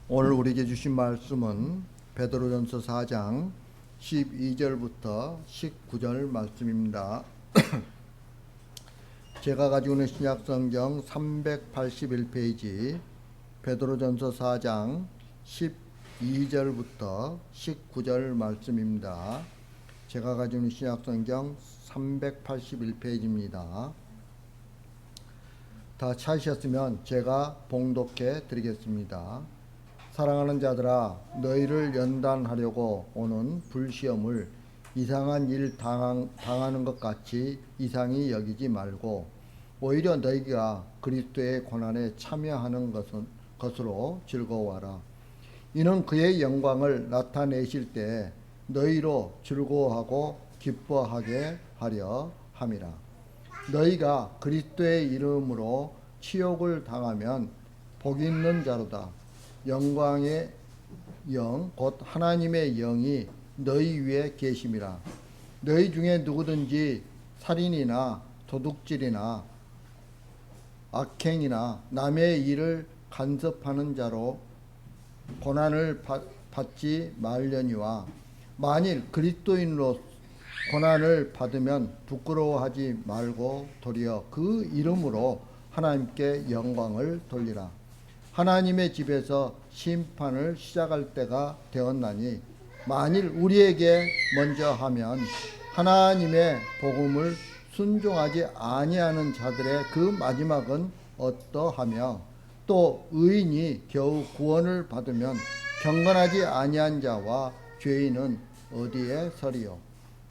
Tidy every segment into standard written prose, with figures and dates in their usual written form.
오늘 우리에게 주신 말씀은 베드로전서 4장 12절부터 19절 말씀입니다. 제가 가지고 있는 신약성경 381페이지 베드로전서 4장 12절부터 19절 말씀입니다. 제가 가지고 있는 신약성경 381페이지입니다. 다 찾으셨으면 제가 봉독해 드리겠습니다. 사랑하는 자들아, 너희를 연단하려고 오는 불시험을 이상한 일 당하는 것 같이 이상히 여기지 말고 오히려 너희가 그리스도의 고난에 참여하는 것으로 즐거워하라. 이는 그의 영광을 나타내실 때 너희로 즐거워하고 기뻐하게 하려 함이라. 너희가 그리스도의 이름으로 치욕을 당하면 복이 있는 자로다. 영광의 영 곧 하나님의 영이 너희 위에 계심이라. 너희 중에 누구든지 살인이나 도둑질이나 악행이나 남의 일을 간섭하는 자로 고난을 받지 말려니와 만일 그리스도인으로 고난을 받으면 부끄러워하지 말고 도리어 그 이름으로 하나님께 영광을 돌리라. 하나님의 집에서 심판을 시작할 때가 되었나니 만일 우리에게 먼저 하면 하나님의 복음을 순종하지 아니하는 자들의 그 마지막은 어떠하며 또 의인이 겨우 구원을 받으면 경건하지 아니한 자와 죄인은 어디에 서리요.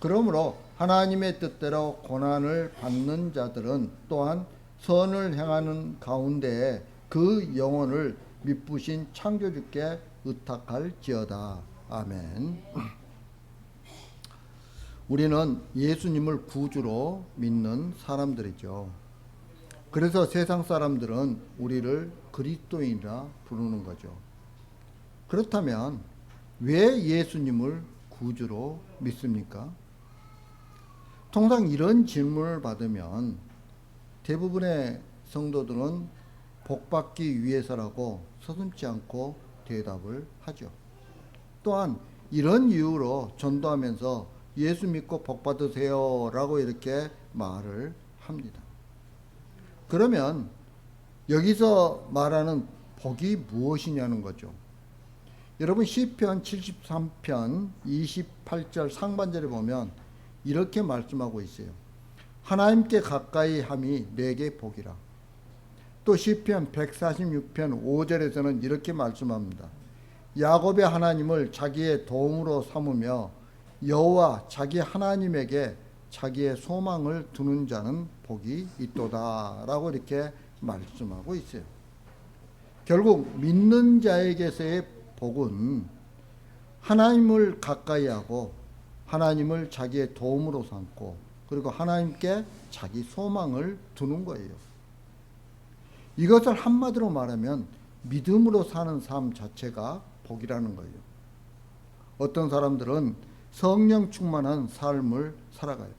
그러므로 하나님의 뜻대로 고난을 받는 자들은 또한 선을 행하는 가운데에 그 영혼을 미쁘신 창조주께 의탁할지어다. 아멘. 우리는 예수님을 구주로 믿는 사람들이죠. 그래서 세상 사람들은 우리를 그리스도인이라 부르는 거죠. 그렇다면 왜 예수님을 구주로 믿습니까? 통상 이런 질문을 받으면 대부분의 성도들은 복받기 위해서라고 서슴지 않고 대답을 하죠. 또한 이런 이유로 전도하면서 예수 믿고 복받으세요 라고 이렇게 말을 합니다. 그러면 여기서 말하는 복이 무엇이냐는 거죠. 여러분 시편 73편 28절 상반절에 보면 이렇게 말씀하고 있어요. 하나님께 가까이 함이 내게 복이라. 또 시편 146편 5절에서는 이렇게 말씀합니다. 야곱의 하나님을 자기의 도움으로 삼으며 여호와 자기 하나님에게 자기의 소망을 두는 자는 복이 있도다 라고 이렇게 말씀하고 있어요. 결국 믿는 자에게서의 복은 하나님을 가까이 하고 하나님을 자기의 도움으로 삼고 그리고 하나님께 자기 소망을 두는 거예요. 이것을 한마디로 말하면 믿음으로 사는 삶 자체가 복이라는 거예요. 어떤 사람들은 성령 충만한 삶을 살아가요.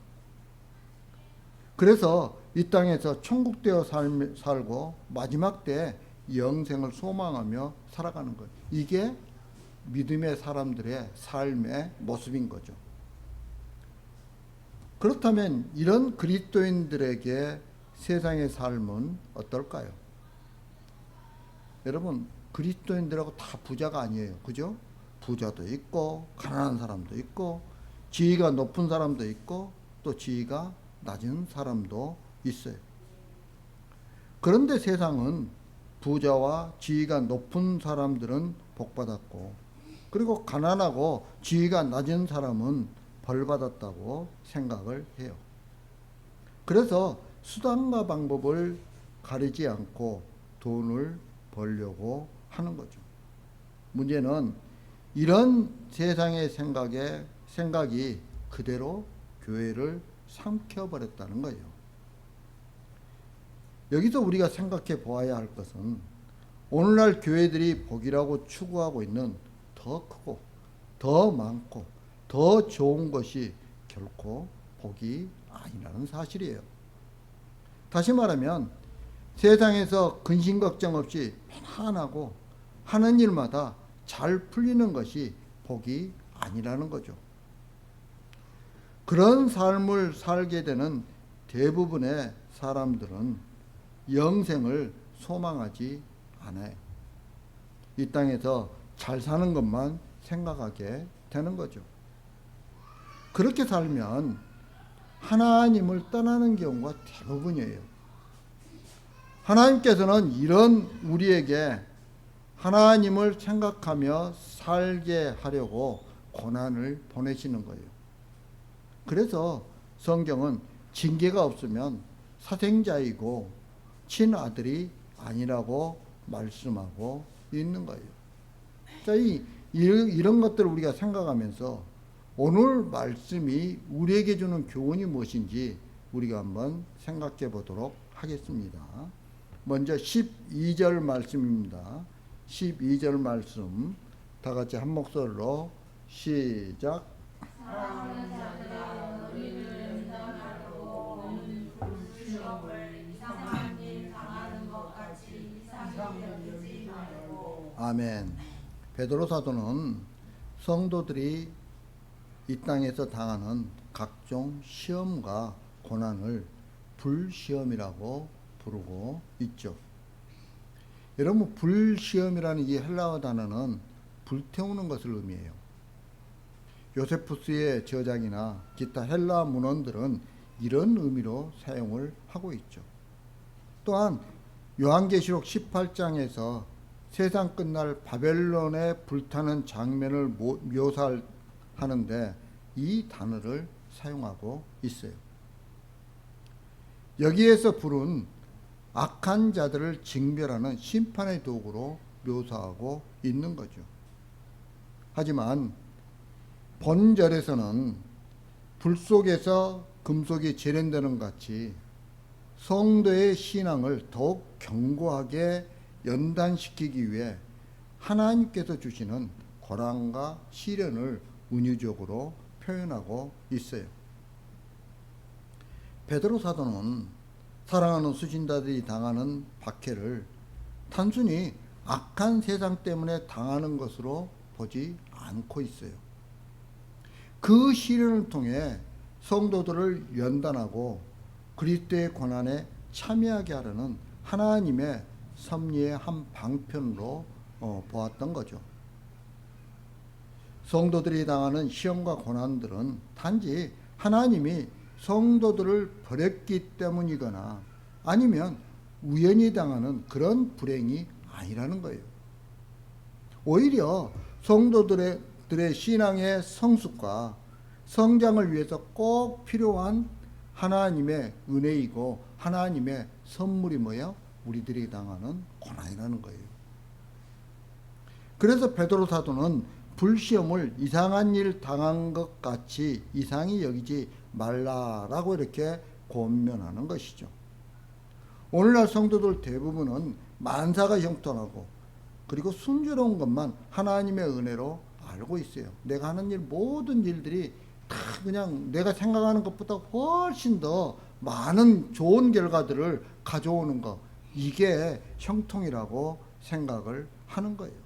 그래서 이 땅에서 천국 되어 살고 마지막 때 영생을 소망하며 살아가는 거예요. 이게 믿음의 사람들의 삶의 모습인 거죠. 그렇다면 이런 그리스도인들에게 세상의 삶은 어떨까요? 여러분 그리스도인들하고 다 부자가 아니에요. 그죠? 부자도 있고 가난한 사람도 있고 지위가 높은 사람도 있고 또 지위가 낮은 사람도 있어요. 그런데 세상은 부자와 지위가 높은 사람들은 복받았고 그리고 가난하고 지위가 낮은 사람은 벌받았다고 생각을 해요. 그래서 수단과 방법을 가리지 않고 돈을 벌려고 하는 거죠. 문제는 이런 세상의 생각이 그대로 교회를 삼켜버렸다는 거예요. 여기서 우리가 생각해 보아야 할 것은 오늘날 교회들이 복이라고 추구하고 있는 더 크고 더 많고 더 좋은 것이 결코 복이 아니라는 사실이에요. 다시 말하면 세상에서 근심 걱정 없이 편안하고 하는 일마다 잘 풀리는 것이 복이 아니라는 거죠. 그런 삶을 살게 되는 대부분의 사람들은 영생을 소망하지 않아요. 이 땅에서 잘 사는 것만 생각하게 되는 거죠. 그렇게 살면 하나님을 떠나는 경우가 대부분이에요. 하나님께서는 이런 우리에게 하나님을 생각하며 살게 하려고 고난을 보내시는 거예요. 그래서 성경은 징계가 없으면 사생자이고 친아들이 아니라고 말씀하고 있는 거예요. 자, 이런 것들을 우리가 생각하면서 오늘 말씀이 우리에게 주는 교훈이 무엇인지 우리가 한번 생각해 보도록 하겠습니다. 먼저 12절 말씀입니다. 12절 말씀 다 같이 한 목소리로 시작. 사랑하는 자들아 너희를 연단하고 오는 시험을 이상한 일 당하는 것 같이 이상히 여기지 말고. 아멘. 베드로 사도는 성도들이 이 땅에서 당하는 각종 시험과 고난을 불시험이라고 부르고 있죠. 여러분, 불시험이라는 이 헬라어 단어는 불태우는 것을 의미해요. 요세푸스의 저작이나 기타 헬라 문헌들은 이런 의미로 사용을 하고 있죠. 또한 요한계시록 18장에서 세상 끝날 바벨론에 불타는 장면을 묘사하는데 이 단어를 사용하고 있어요. 여기에서 불은 악한 자들을 징별하는 심판의 도구로 묘사하고 있는 거죠. 하지만 본절에서는 불 속에서 금속이 재련되는 것 같이 성도의 신앙을 더욱 견고하게 연단시키기 위해 하나님께서 주시는 고난과 시련을 은유적으로 표현하고 있어요. 베드로 사도는 사랑하는 수신자들이 당하는 박해를 단순히 악한 세상 때문에 당하는 것으로 보지 않고 있어요. 그 시련을 통해 성도들을 연단하고 그리스도의 고난에 참여하게 하려는 하나님의 섭리의 한 방편으로 보았던 거죠. 성도들이 당하는 시험과 고난들은 단지 하나님이 성도들을 버렸기 때문이거나 아니면 우연히 당하는 그런 불행이 아니라는 거예요. 오히려 성도들의 신앙의 성숙과 성장을 위해서 꼭 필요한 하나님의 은혜이고 하나님의 선물이 뭐예요? 우리들이 당하는 고난이라는 거예요. 그래서 베드로 사도는 불시험을 이상한 일 당한 것 같이 이상히 여기지 말라라고 이렇게 권면하는 것이죠. 오늘날 성도들 대부분은 만사가 형통하고 그리고 순조로운 것만 하나님의 은혜로 알고 있어요. 내가 하는 일 모든 일들이 다 그냥 내가 생각하는 것보다 훨씬 더 많은 좋은 결과들을 가져오는 것, 이게 형통이라고 생각을 하는 거예요.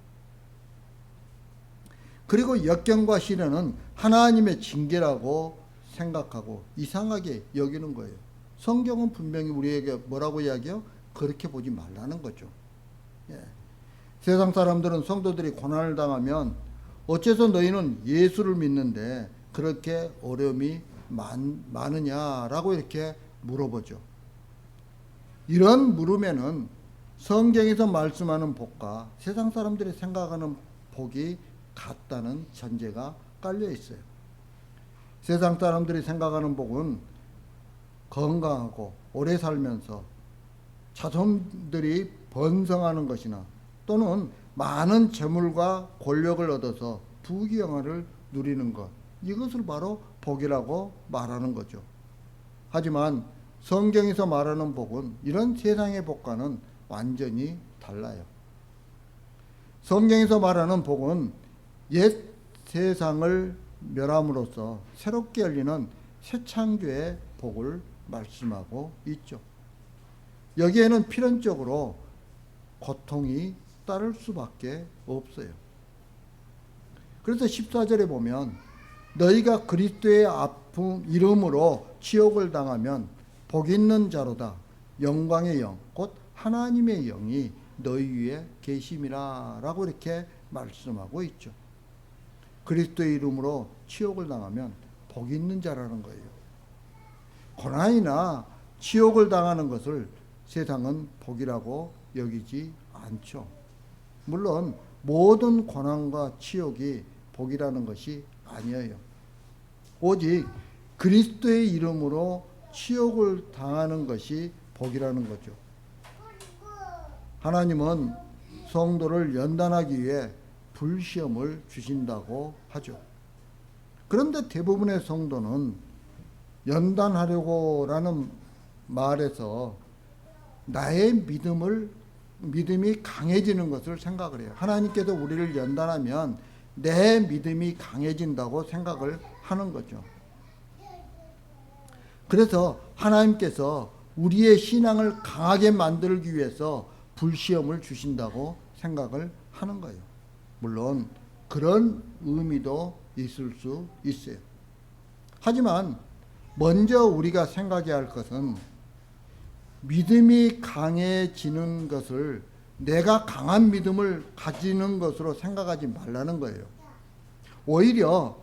그리고 역경과 시련은 하나님의 징계라고 생각하고 이상하게 여기는 거예요. 성경은 분명히 우리에게 뭐라고 이야기해요? 그렇게 보지 말라는 거죠. 예. 세상 사람들은 성도들이 고난을 당하면 어째서 너희는 예수를 믿는데 그렇게 어려움이 많으냐라고 이렇게 물어보죠. 이런 물음에는 성경에서 말씀하는 복과 세상 사람들이 생각하는 복이 같다는 전제가 깔려 있어요. 세상 사람들이 생각하는 복은 건강하고 오래 살면서 자손들이 번성하는 것이나 또는 많은 재물과 권력을 얻어서 부귀영화를 누리는 것, 이것을 바로 복이라고 말하는 거죠. 하지만 성경에서 말하는 복은 이런 세상의 복과는 완전히 달라요. 성경에서 말하는 복은 옛 세상을 멸함으로써 새롭게 열리는 새 창조의 복을 말씀하고 있죠. 여기에는 필연적으로 고통이 따를 수밖에 없어요. 그래서 14절에 보면 너희가 그리스도의 아픔 이름으로 치욕을 당하면 복 있는 자로다. 영광의 영 곧 하나님의 영이 너희 위에 계심이라 라고 이렇게 말씀하고 있죠. 그리스도의 이름으로 치욕을 당하면 복 있는 자라는 거예요. 고난이나 치욕을 당하는 것을 세상은 복이라고 여기지 않죠. 물론 모든 고난과 치욕이 복이라는 것이 아니에요. 오직 그리스도의 이름으로 치욕을 당하는 것이 복이라는 거죠. 하나님은 성도를 연단하기 위해 불시험을 주신다고 하죠. 그런데 대부분의 성도는 연단하려고라는 말에서 나의 믿음이 강해지는 것을 생각을 해요. 하나님께서 우리를 연단하면 내 믿음이 강해진다고 생각을 하는 거죠. 그래서 하나님께서 우리의 신앙을 강하게 만들기 위해서 불시험을 주신다고 생각을 하는 거예요. 물론 그런 의미도 있을 수 있어요. 하지만 먼저 우리가 생각해야 할 것은 믿음이 강해지는 것을 내가 강한 믿음을 가지는 것으로 생각하지 말라는 거예요. 오히려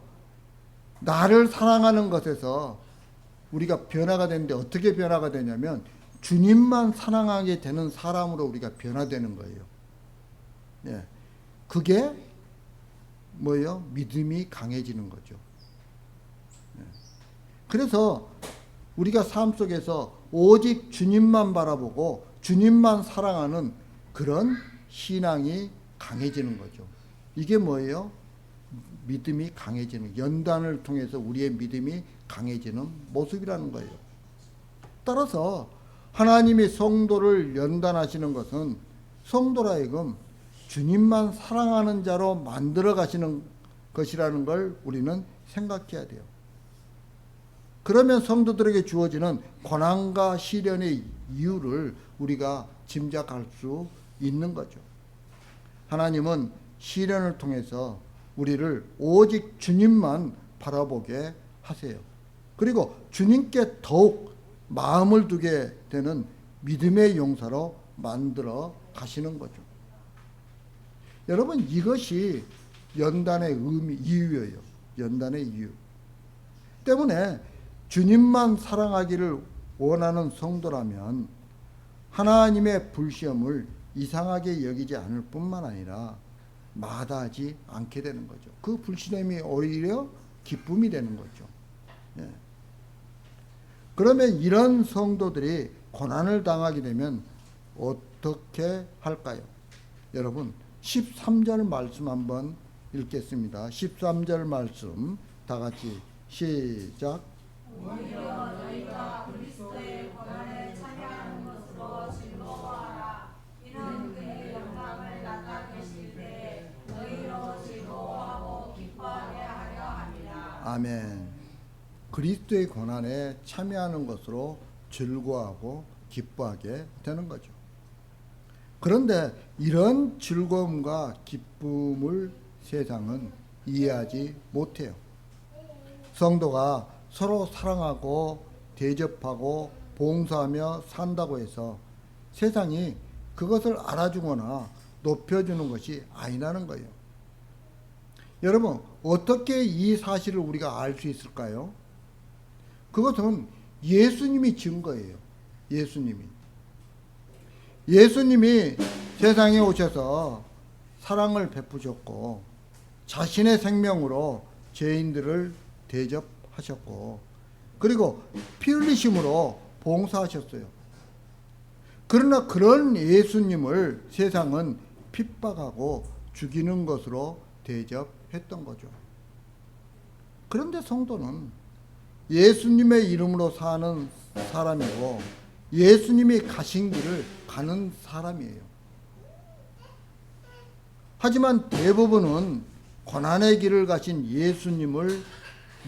나를 사랑하는 것에서 우리가 변화가 되는데 어떻게 변화가 되냐면 주님만 사랑하게 되는 사람으로 우리가 변화되는 거예요. 예. 그게 뭐예요? 믿음이 강해지는 거죠. 예. 그래서 우리가 삶 속에서 오직 주님만 바라보고 주님만 사랑하는 그런 신앙이 강해지는 거죠. 이게 뭐예요? 믿음이 강해지는, 연단을 통해서 우리의 믿음이 강해지는 모습이라는 거예요. 따라서 하나님이 성도를 연단하시는 것은 성도라 하여금 주님만 사랑하는 자로 만들어 가시는 것이라는 걸 우리는 생각해야 돼요. 그러면 성도들에게 주어지는 고난과 시련의 이유를 우리가 짐작할 수 있는 거죠. 하나님은 시련을 통해서 우리를 오직 주님만 바라보게 하세요. 그리고 주님께 더욱 마음을 두게 되는 믿음의 용사로 만들어 가시는 거죠. 여러분, 이것이 연단의 이유예요. 연단의 이유. 때문에 주님만 사랑하기를 원하는 성도라면 하나님의 불시험을 이상하게 여기지 않을 뿐만 아니라 마다하지 않게 되는 거죠. 그 불시험이 오히려 기쁨이 되는 거죠. 예. 그러면 이런 성도들이 고난을 당하게 되면 어떻게 할까요? 여러분 13절 말씀 한번 읽겠습니다. 13절 말씀 다 같이 시작. 오히려 너희가 그리스도의 고난에 참여하는 것으로 즐거워하라. 이는 그의 영광을 나타내실 때에 너희로 즐거워하고 기뻐하게 하려 함이라. 아멘. 그리스도의 고난에 참여하는 것으로 즐거워하고 기뻐하게 되는 거죠. 그런데 이런 즐거움과 기쁨을 세상은 이해하지 못해요. 성도가 서로 사랑하고 대접하고 봉사하며 산다고 해서 세상이 그것을 알아주거나 높여주는 것이 아니라는 거예요. 여러분, 어떻게 이 사실을 우리가 알 수 있을까요? 그것은 예수님이 증거예요. 예수님이 세상에 오셔서 사랑을 베푸셨고 자신의 생명으로 죄인들을 대접하셨고 그리고 피 흘리심으로 봉사하셨어요. 그러나 그런 예수님을 세상은 핍박하고 죽이는 것으로 대접했던 거죠. 그런데 성도는 예수님의 이름으로 사는 사람이고 예수님이 가신 길을 가는 사람이에요. 하지만 대부분은 고난의 길을 가신 예수님을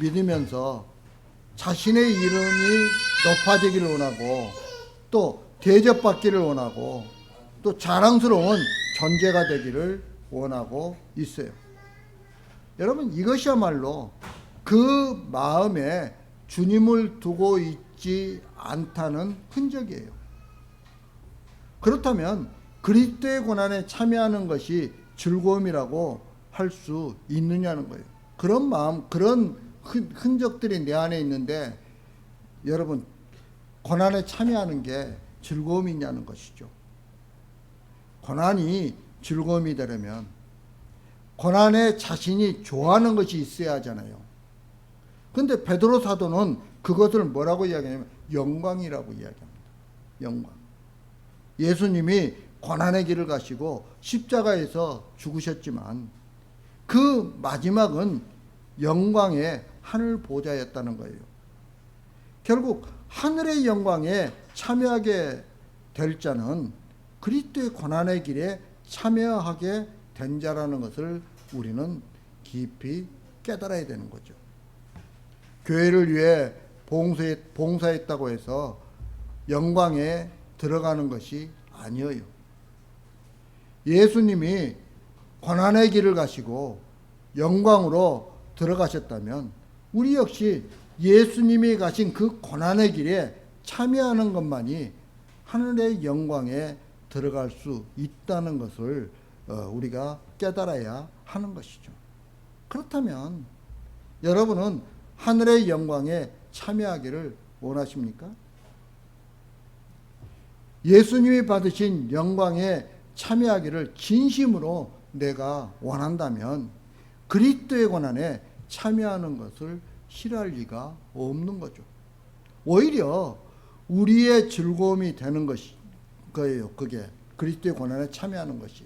믿으면서 자신의 이름이 높아지기를 원하고 또 대접받기를 원하고 또 자랑스러운 존재가 되기를 원하고 있어요. 여러분, 이것이야말로 그 마음에 주님을 두고 있지 않다는 흔적이에요. 그렇다면 그리스도의 고난에 참여하는 것이 즐거움이라고 할 수 있느냐는 거예요. 그런 마음, 그런 흔적들이 내 안에 있는데 여러분, 고난에 참여하는 게 즐거움이 있냐는 것이죠. 고난이 즐거움이 되려면 고난에 자신이 좋아하는 것이 있어야 하잖아요. 근데 베드로 사도는 그것을 뭐라고 이야기하냐면 영광이라고 이야기합니다. 영광. 예수님이 고난의 길을 가시고 십자가에서 죽으셨지만 그 마지막은 영광의 하늘 보좌였다는 거예요. 결국 하늘의 영광에 참여하게 될 자는 그리스도의 고난의 길에 참여하게 된 자라는 것을 우리는 깊이 깨달아야 되는 거죠. 교회를 위해 봉사했다고 해서 영광에 들어가는 것이 아니에요. 예수님이 고난의 길을 가시고 영광으로 들어가셨다면 우리 역시 예수님이 가신 그 고난의 길에 참여하는 것만이 하늘의 영광에 들어갈 수 있다는 것을 우리가 깨달아야 하는 것이죠. 그렇다면 여러분은 하늘의 영광에 참여하기를 원하십니까? 예수님이 받으신 영광에 참여하기를 진심으로 내가 원한다면 그리스도의 고난에 참여하는 것을 싫어할 리가 없는 거죠. 오히려 우리의 즐거움이 되는 거예요. 그게 그리스도의 고난에 참여하는 것이.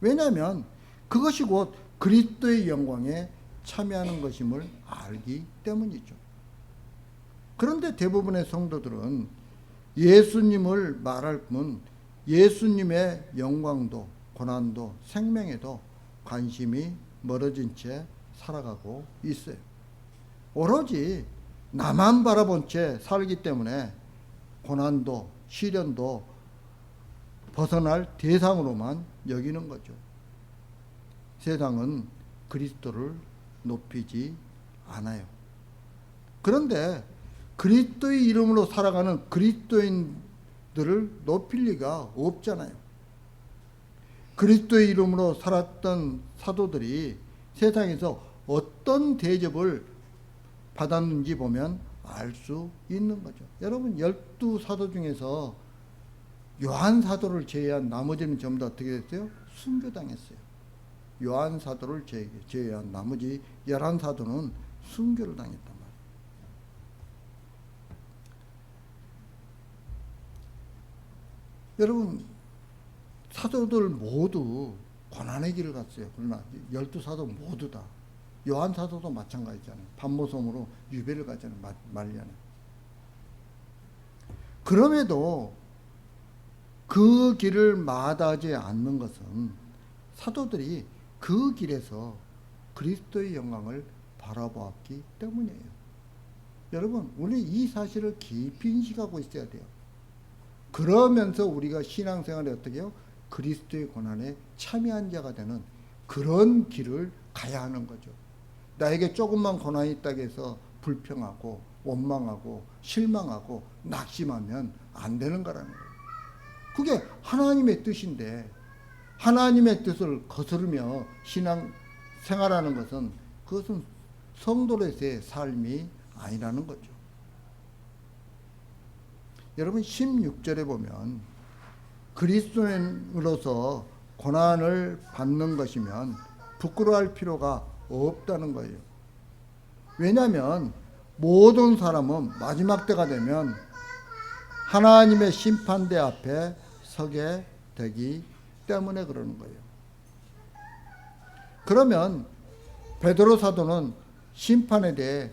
왜냐하면 그것이 곧 그리스도의 영광에 참여하는 것임을 알기 때문이죠. 그런데 대부분의 성도들은 예수님을 말할 뿐 예수님의 영광도 고난도 생명에도 관심이 멀어진 채 살아가고 있어요. 오로지 나만 바라본 채 살기 때문에 고난도 시련도 벗어날 대상으로만 여기는 거죠. 세상은 그리스도를 높이지 않아요. 그런데 그리스도의 이름으로 살아가는 그리스도인들을 높일 리가 없잖아요. 그리스도의 이름으로 살았던 사도들이 세상에서 어떤 대접을 받았는지 보면 알 수 있는 거죠. 여러분, 12사도 중에서 요한 사도를 제외한 나머지는 전부 다 어떻게 됐어요? 순교당했어요. 요한 사도를 제외한 나머지 11사도는 순교를 당했단 말이에요. 여러분, 사도들 모두 고난의 길을 갔어요. 그러나 12사도 모두 다. 요한 사도도 마찬가지잖아요. 반모섬으로 유배를 가잖아요. 말년에. 그럼에도 그 길을 마다하지 않는 것은 사도들이 그 길에서 그리스도의 영광을 바라보았기 때문이에요. 여러분, 우리 이 사실을 깊이 인식하고 있어야 돼요. 그러면서 우리가 신앙생활에 어떻게 해요? 그리스도의 고난에 참여한 자가 되는 그런 길을 가야 하는 거죠. 나에게 조금만 고난이 있다고 해서 불평하고 원망하고 실망하고 낙심하면 안 되는 거라는 거예요. 그게 하나님의 뜻인데 하나님의 뜻을 거스르며 신앙 생활하는 것은 그것은 성도로서의 삶이 아니라는 거죠. 여러분, 16절에 보면 그리스도인으로서 고난을 받는 것이면 부끄러워할 필요가 없다는 거예요. 왜냐하면 모든 사람은 마지막 때가 되면 하나님의 심판대 앞에 서게 되기 때문에 그러는 거예요. 그러면 베드로 사도는 심판에 대해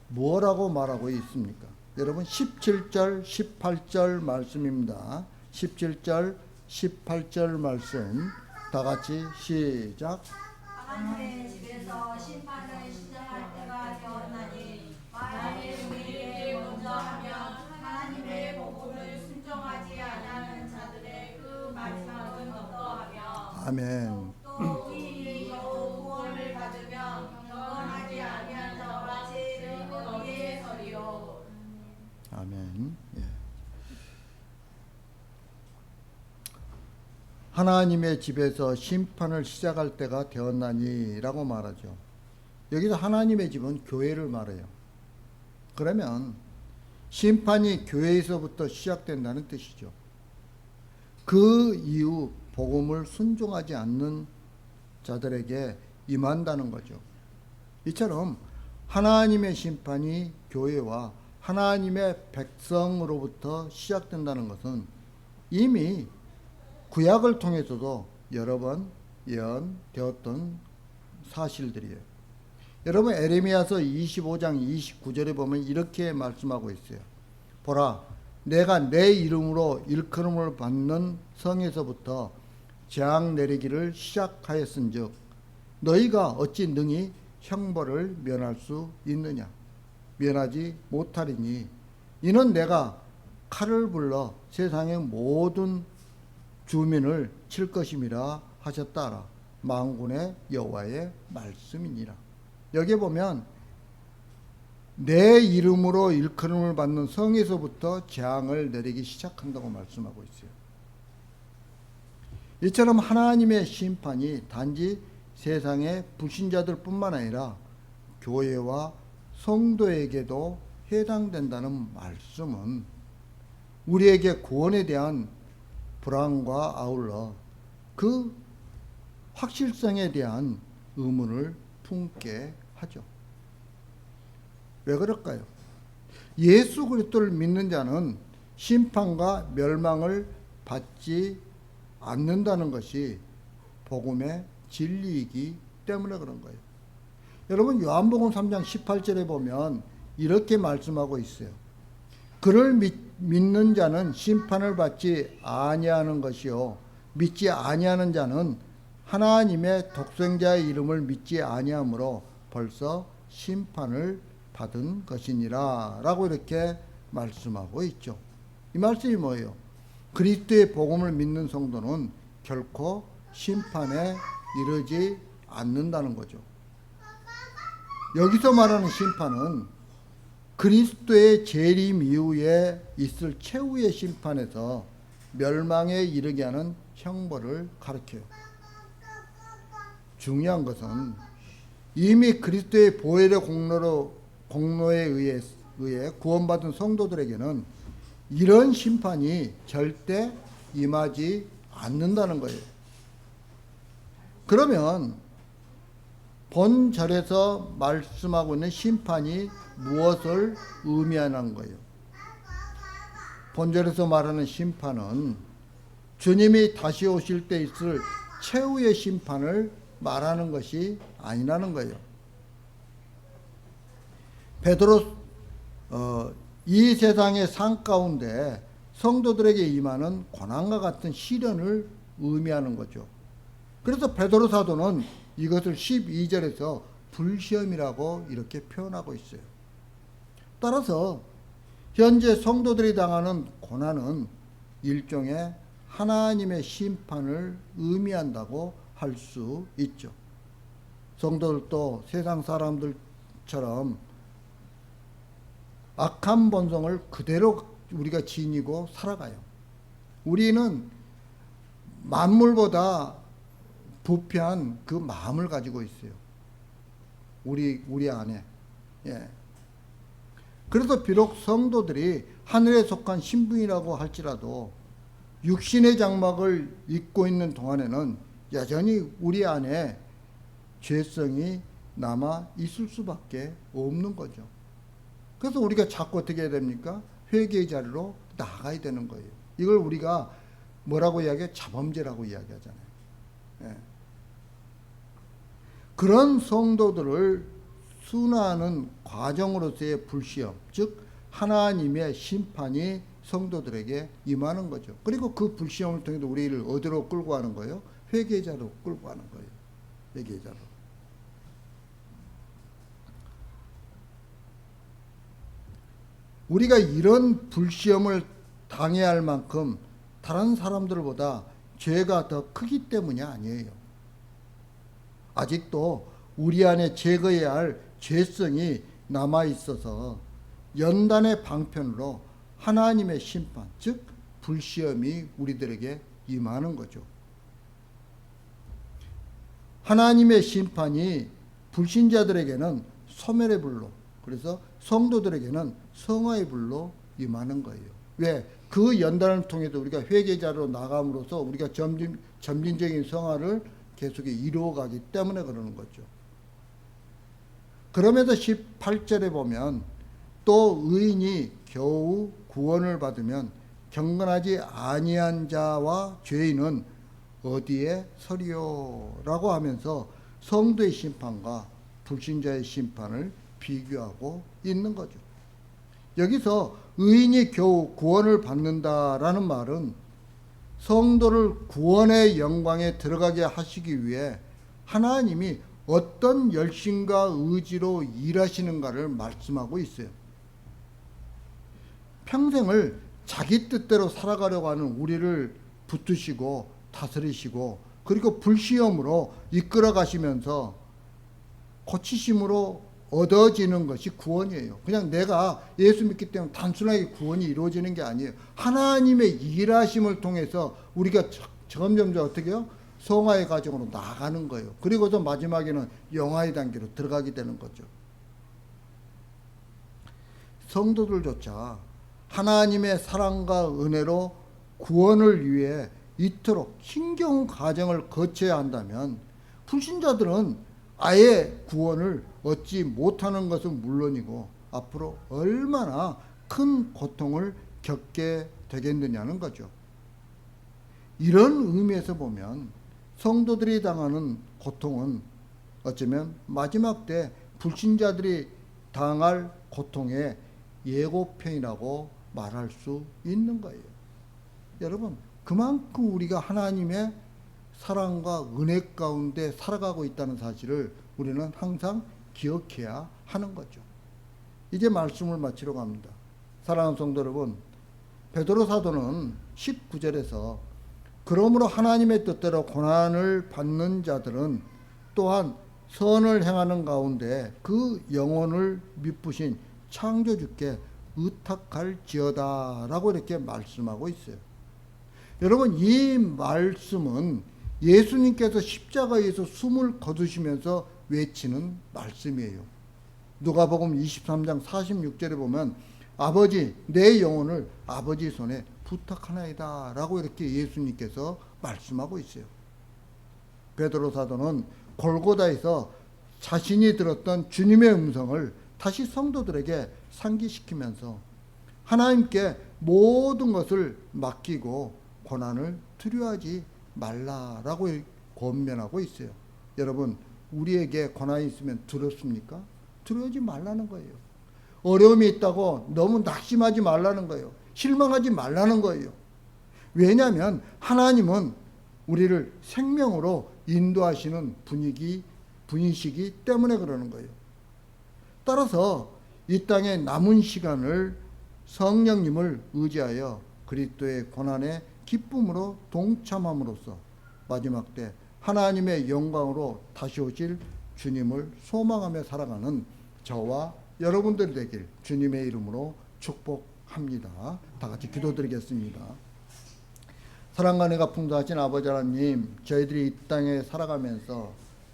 뭐라고 말하고 있습니까? 여러분, 17절 18절 말씀입니다. 17절 18절 말씀 다 같이 시작. 하나님의 집에서 심판을 시작할 때가 되었나니 만일 우리에게 먼저 하면 하나님의 복음을 순종하지 아니하는 자들의 그 말씀을 아멘. 또 우리 겨우 구원을 받으며 경건하지 아니한 자와 죄를 어디에 서리요. 아멘. 예. 하나님의 집에서 심판을 시작할 때가 되었나니라고 말하죠. 여기서 하나님의 집은 교회를 말해요. 그러면 심판이 교회에서부터 시작된다는 뜻이죠. 그 이후 복음을 순종하지 않는 자들에게 임한다는 거죠. 이처럼 하나님의 심판이 교회와 하나님의 백성으로부터 시작된다는 것은 이미 구약을 통해서도 여러 번 예언되었던 사실들이에요. 여러분 에레미야서 25장 29절에 보면 이렇게 말씀하고 있어요. 보라, 내가 내 이름으로 일컬음을 받는 성에서부터 재앙 내리기를 시작하였은즉 너희가 어찌 능히 형벌을 면할 수 있느냐? 면하지 못하리니 이는 내가 칼을 불러 세상의 모든 주민을 칠 것임이라 하셨다라. 만군의 여호와의 말씀이니라. 여기 보면 내 이름으로 일컬음을 받는 성에서부터 재앙을 내리기 시작한다고 말씀하고 있어요. 이처럼 하나님의 심판이 단지 세상의 불신자들 뿐만 아니라 교회와 성도에게도 해당된다는 말씀은 우리에게 구원에 대한 불안과 아울러 그 확실성에 대한 의문을 품게 하죠. 왜 그럴까요? 예수 그리스도를 믿는 자는 심판과 멸망을 받지 않는다는 것이 복음의 진리이기 때문에 그런 거예요. 여러분 요한복음 3장 18절에 보면 이렇게 말씀하고 있어요. 그를 믿는 자는 심판을 받지 아니하는 것이요 믿지 아니하는 자는 하나님의 독생자의 이름을 믿지 아니하므로 벌써 심판을 받은 것이니라 라고 이렇게 말씀하고 있죠. 이 말씀이 뭐예요? 그리스도의 복음을 믿는 성도는 결코 심판에 이르지 않는다는 거죠. 여기서 말하는 심판은 그리스도의 재림 이후에 있을 최후의 심판에서 멸망에 이르게 하는 형벌을 가리켜요. 중요한 것은 이미 그리스도의 보혈의 공로에 의해 구원받은 성도들에게는 이런 심판이 절대 임하지 않는다는 거예요. 그러면 본절에서 말씀하고 있는 심판이 무엇을 의미하는 거예요? 본절에서 말하는 심판은 주님이 다시 오실 때 있을 최후의 심판을 말하는 것이 아니라는 거예요. 베드로 이 세상의 삶 가운데 성도들에게 임하는 고난과 같은 시련을 의미하는 거죠. 그래서 베드로 사도는 이것을 12절에서 불시험이라고 이렇게 표현하고 있어요. 따라서 현재 성도들이 당하는 고난은 일종의 하나님의 심판을 의미한다고 할 수 있죠. 성도들도 세상 사람들처럼 악한 본성을 그대로 우리가 지니고 살아가요. 우리는 만물보다 부패한 그 마음을 가지고 있어요. 우리 안에. 예. 그래서 비록 성도들이 하늘에 속한 신분이라고 할지라도 육신의 장막을 입고 있는 동안에는 여전히 우리 안에 죄성이 남아 있을 수밖에 없는 거죠. 그래서 우리가 자꾸 어떻게 해야 됩니까? 회개의 자리로 나가야 되는 거예요. 이걸 우리가 뭐라고 이야기해요? 자범죄라고 이야기하잖아요. 예. 그런 성도들을 순화하는 과정으로서의 불시험, 즉 하나님의 심판이 성도들에게 임하는 거죠. 그리고 그 불시험을 통해서 우리를 어디로 끌고 가는 거예요? 회개자로 끌고 가는 거예요. 회개자로. 우리가 이런 불시험을 당해야 할 만큼 다른 사람들보다 죄가 더 크기 때문이 아니에요. 아직도 우리 안에 제거해야 할 죄성이 남아 있어서 연단의 방편으로 하나님의 심판, 즉 불시험이 우리들에게 임하는 거죠. 하나님의 심판이 불신자들에게는 소멸의 불로, 그래서 성도들에게는 성화의 불로 임하는 거예요. 왜? 그 연단을 통해서 우리가 회개자로 나감으로써 우리가 점진적인 성화를 계속해 이루어가기 때문에 그러는 거죠. 그러면서 18절에 보면 또 의인이 겨우 구원을 받으면 경건하지 아니한 자와 죄인은 어디에 서리요? 라고 하면서 성도의 심판과 불신자의 심판을 비교하고 있는 거죠. 여기서 의인이 겨우 구원을 받는다라는 말은 성도를 구원의 영광에 들어가게 하시기 위해 하나님이 어떤 열심과 의지로 일하시는가를 말씀하고 있어요. 평생을 자기 뜻대로 살아가려고 하는 우리를 붙드시고 다스리시고 그리고 불시험으로 이끌어 가시면서 고치심으로 얻어지는 것이 구원이에요. 그냥 내가 예수 믿기 때문에 단순하게 구원이 이루어지는 게 아니에요. 하나님의 일하심을 통해서 우리가 점점점 어떻게 해요? 성화의 과정으로 나아가는 거예요. 그리고서 마지막에는 영화의 단계로 들어가게 되는 거죠. 성도들조차 하나님의 사랑과 은혜로 구원을 위해 이토록 힘겨운 과정을 거쳐야 한다면 불신자들은 아예 구원을 얻지 못하는 것은 물론이고 앞으로 얼마나 큰 고통을 겪게 되겠느냐는 거죠. 이런 의미에서 보면 성도들이 당하는 고통은 어쩌면 마지막 때 불신자들이 당할 고통의 예고편이라고 말할 수 있는 거예요. 여러분, 그만큼 우리가 하나님의 사랑과 은혜 가운데 살아가고 있다는 사실을 우리는 항상 기억해야 하는 거죠. 이제 말씀을 마치러 갑니다. 사랑하는 성도 여러분, 베드로 사도는 19절에서 그러므로 하나님의 뜻대로 고난을 받는 자들은 또한 선을 행하는 가운데 그 영혼을 미쁘신 창조주께 의탁할지어다 라고 이렇게 말씀하고 있어요. 여러분, 이 말씀은 예수님께서 십자가에서 숨을 거두시면서 외치는 말씀이에요. 누가복음 23장 46절에 보면 아버지 내 영혼을 아버지 손에 부탁하나이다 라고 이렇게 예수님께서 말씀하고 있어요. 베드로 사도는 골고다에서 자신이 들었던 주님의 음성을 다시 성도들에게 상기시키면서 하나님께 모든 것을 맡기고 고난을 두려워하지 말라라고 권면하고 있어요. 여러분, 우리에게 고난이 있으면 두렵습니까? 두려워하지 말라는 거예요. 어려움이 있다고 너무 낙심하지 말라는 거예요. 실망하지 말라는 거예요. 왜냐하면 하나님은 우리를 생명으로 인도하시는 분이시기 때문에 그러는 거예요. 따라서 이 땅에 남은 시간을 성령님을 의지하여 그리스도의 고난의 기쁨으로 동참함으로써 마지막 때 하나님의 영광으로 다시 오실 주님을 소망하며 살아가는 저와 여러분들이 되길 주님의 이름으로 축복합니다. 다 같이 기도드리겠습니다. 사랑과 은혜가 풍성하신 아버지 하나님, 저희들이 이 땅에 살아가면서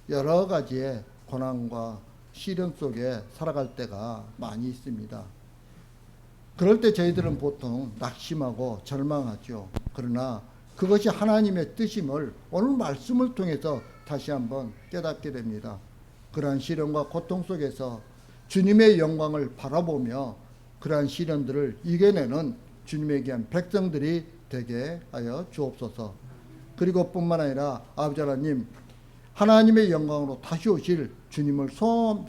여러 가지의 고난과 시련 속에 살아갈 때가 많이 있습니다. 그럴 때 저희들은 보통 낙심하고 절망하죠. 그러나 그것이 하나님의 뜻임을 오늘 말씀을 통해서 다시 한번 깨닫게 됩니다. 그러한 시련과 고통 속에서 주님의 영광을 바라보며 그러한 시련들을 이겨내는 주님의 귀한 백성들이 되게 하여 주옵소서. 그리고 뿐만 아니라 아버지 하나님, 하나님의 영광으로 다시 오실 주님을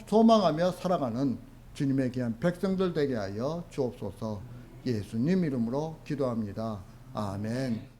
소망하며 살아가는 주님의 귀한 백성들 되게 하여 주옵소서. 예수님 이름으로 기도합니다. 아멘.